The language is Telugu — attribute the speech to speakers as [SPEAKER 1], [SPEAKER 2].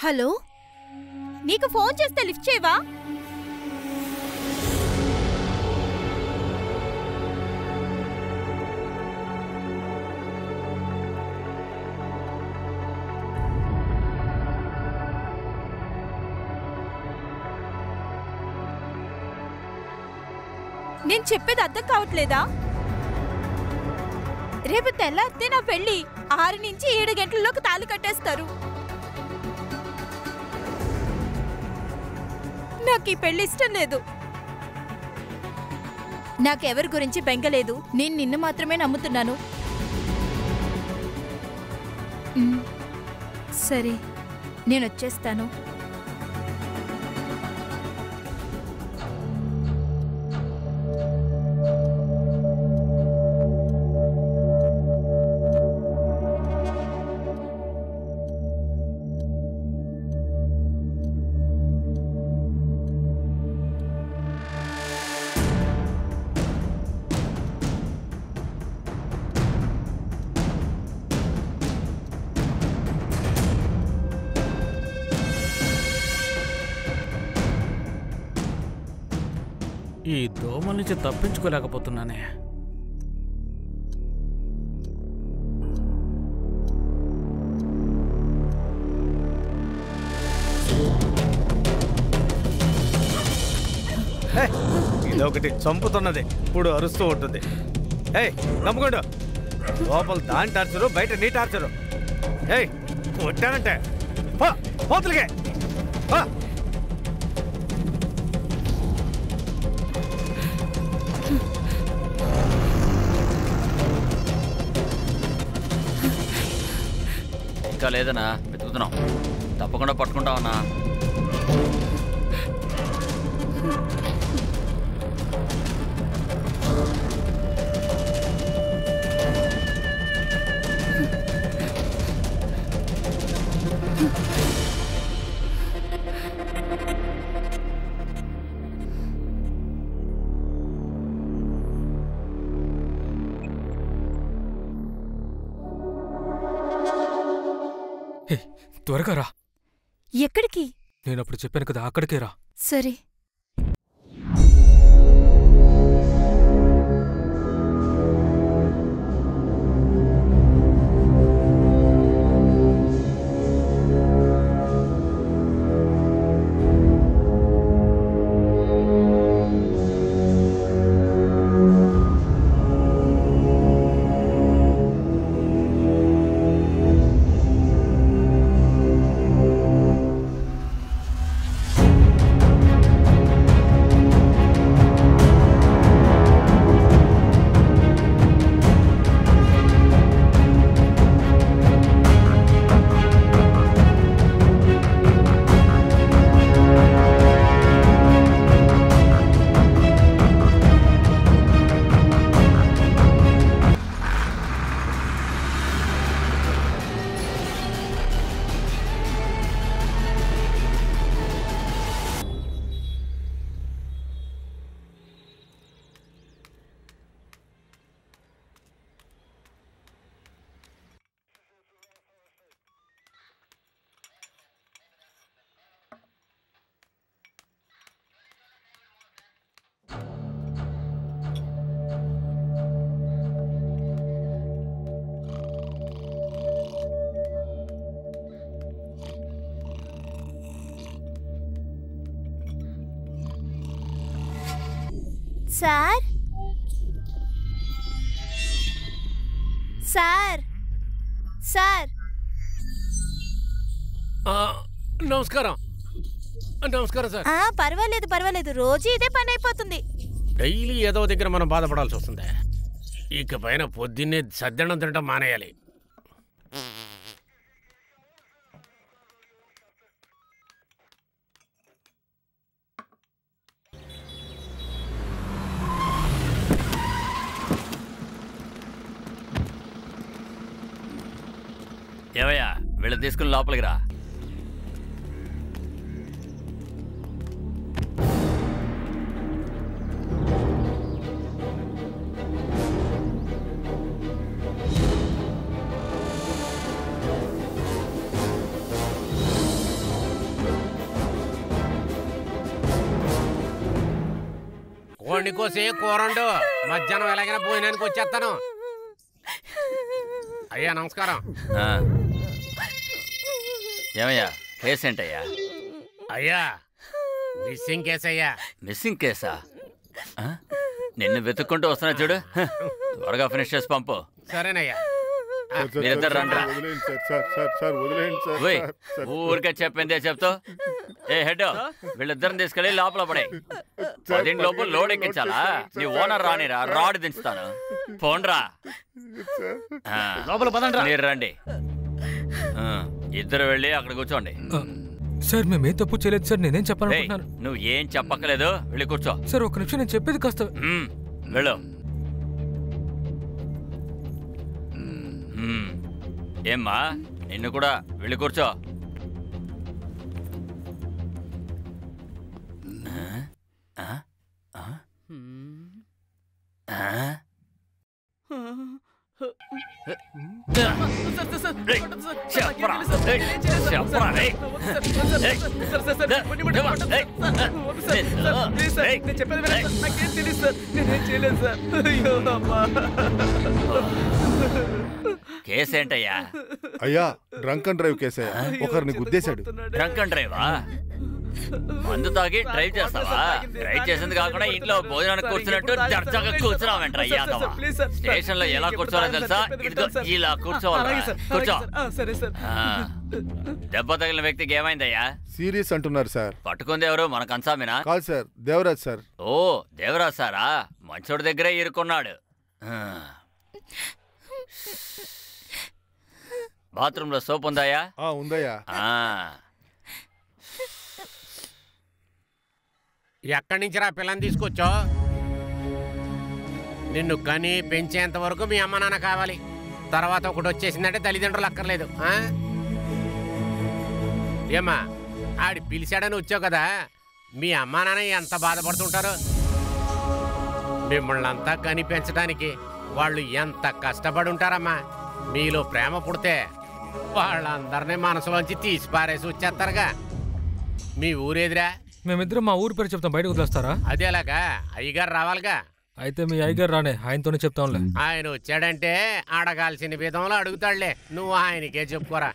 [SPEAKER 1] హలో, నీకు ఫోన్ చేస్తే లిఫ్ట్ చేయవా? నేను చెప్పేది అర్థం కావట్లేదా? రేపు తెల్లారితే నా పెళ్లి 6 నుంచి 7 గంటల్లోకి తాళి కట్టేస్తారు. నాకు ఈ పెళ్లి ఇష్టం లేదు. నాకెవరి గురించి బెంగలేదు. నేను నిన్ను మాత్రమే నమ్ముతున్నాను. సరే, నేను వచ్చేస్తాను.
[SPEAKER 2] ఈ దోమల నుంచి తప్పించుకోలేకపోతున్నానే.
[SPEAKER 3] ఇదొకటి చంపుతున్నది, ఇప్పుడు అరుస్తూ ఉంటుంది. నమ్ముకోండు, లోపల దాని టార్చరు, బయట నీ టార్చరు. కొట్టానంటే పోతులకే.
[SPEAKER 4] ఇంకా లేదన్నా, వెతుకుతున్నాం. తప్పకుండా పట్టుకుంటామన్నా.
[SPEAKER 5] త్వరగా రా.
[SPEAKER 1] ఎక్కడికి?
[SPEAKER 5] నేనప్పుడు చెప్పాను కదా, అక్కడికే రా.
[SPEAKER 1] సరే. Sir, sir, sir.
[SPEAKER 6] నమస్కారం. నమస్కారం సార్.
[SPEAKER 1] పర్వాలేదు పర్వాలేదు, రోజు ఇదే పని అయిపోతుంది.
[SPEAKER 6] డైలీ ఏదో దగ్గర మనం బాధపడాల్సి వస్తుంది. ఇక పైన పొద్దున్నే సద్దన్నం తినడం మానేయాలి.
[SPEAKER 4] ఏవయ్యా, వీళ్ళ తీసుకుని లోపలికి రా.
[SPEAKER 6] కోడిని కోసి కూరండు, మధ్యాహ్నం ఎలాగైనా భోజనానికి వచ్చేస్తాను. అయ్యా నమస్కారం.
[SPEAKER 4] ఏమయ్యా కేసు ఏంటయ్యా?
[SPEAKER 6] అయ్యా మిస్సింగ్ కేసు అయ్యా.
[SPEAKER 4] మిస్సింగ్ కేసా? నిన్ను వెతుక్కుంటూ వస్తున్నా చూడు, త్వరగా ఫినిష్ చేసి పంపు.
[SPEAKER 6] సరేనయ్యా.
[SPEAKER 4] మీరిద్దరు రండ్రా. ఊరికే చెప్పిందే చెప్తావు. ఏ హెడ్, వీళ్ళిద్దరిని తీసుకెళ్ళి లోపల పడే. 10 లోపు లోడ్ ఎక్కించాలా? నీ ఓనర్ రానిరా, రాడ్ దించుతాను. పోండ్రా. మీరు రండి. ఇద్దరు వెళ్ళి అక్కడ కూర్చోండి.
[SPEAKER 5] సార్ మేమేం తప్పు చేయలేదు సార్, నేనేం చెప్పాలనుకుంటున్నాను.
[SPEAKER 4] నువ్వు ఏం చెప్పక్కలేదు, వెళ్ళి కూర్చో.
[SPEAKER 5] సార్ ఒక నిమిషం, నేను చెప్పేది కాస్త.
[SPEAKER 4] వెళ్ళు. ఏమ్మా, నిన్ను కూడా వెళ్ళి కూర్చో. కేసేంటయ్యా?
[SPEAKER 7] అయ్యా డ్రంక్ అండ్ డ్రైవ్ కేసే, ఒకరిని గుద్దేశాడు.
[SPEAKER 4] Drunk and డ్రైవా? మందు తాగి డ్రైవ్ చేస్తావా? డ్రైవ్ చేసింది కాకుండా ఇంట్లో భోజనానికి కూర్చున్నట్టు దర్జాగా కూర్చున్నావంటరా? స్టేషన్ లో ఎలా కూర్చోవాలో తెలుసా? ఇదిగో ఇలా కూర్చోవాలి. కూర్చో. దెబ్బ తగిలిన వ్యక్తికి ఏమైందయ్యా?
[SPEAKER 7] సీరియస్ అంటున్నారు సార్.
[SPEAKER 4] పట్టుకుంది ఎవరు? మన కన్సామినా?
[SPEAKER 7] కాదు సార్, దేవరాజ్ సార్.
[SPEAKER 4] ఓ దేవరాజ్ సారా? మంచోడి దగ్గరే ఇరుక్కున్నాడు. బాత్రూమ్ లో సోప్ ఉందాయా?
[SPEAKER 7] ఉందయ్యా.
[SPEAKER 6] ఎక్కడి నుంచి రా పిల్లని తీసుకొచ్చో? నిన్ను కని పెంచేంత వరకు మీ అమ్మ నాన్న కావాలి. తర్వాత ఒకటి వచ్చేసిందంటే తల్లిదండ్రులు అక్కర్లేదు. ఏమ్మా, ఆడి పిలిచాడని వచ్చావు కదా, మీ అమ్మా నాన్న ఎంత బాధపడుతుంటారో. మిమ్మల్ని అంతా కని పెంచడానికి వాళ్ళు ఎంత కష్టపడి ఉంటారమ్మా. మీలో ప్రేమ పుడితే వాళ్ళందరినీ మనసులోంచి తీసి పారేసి వచ్చేస్తారుగా. మీ ఊరేదిరా?
[SPEAKER 5] మేమిద్దరం మా ఊరి పేరు చెప్తాం, బయటకు వదిలేస్తారా?
[SPEAKER 6] అదేలాగా అయ్యగారు రావాలిగా.
[SPEAKER 5] అయితే మీ అయ్యగారు రానే, ఆయనతోనే చెప్తాంలే.
[SPEAKER 6] ఆయన వచ్చాడంటే అడగాల్సిన విధంలో అడుగుతాడులే, నువ్వు ఆయనకే చెప్పుకోరా.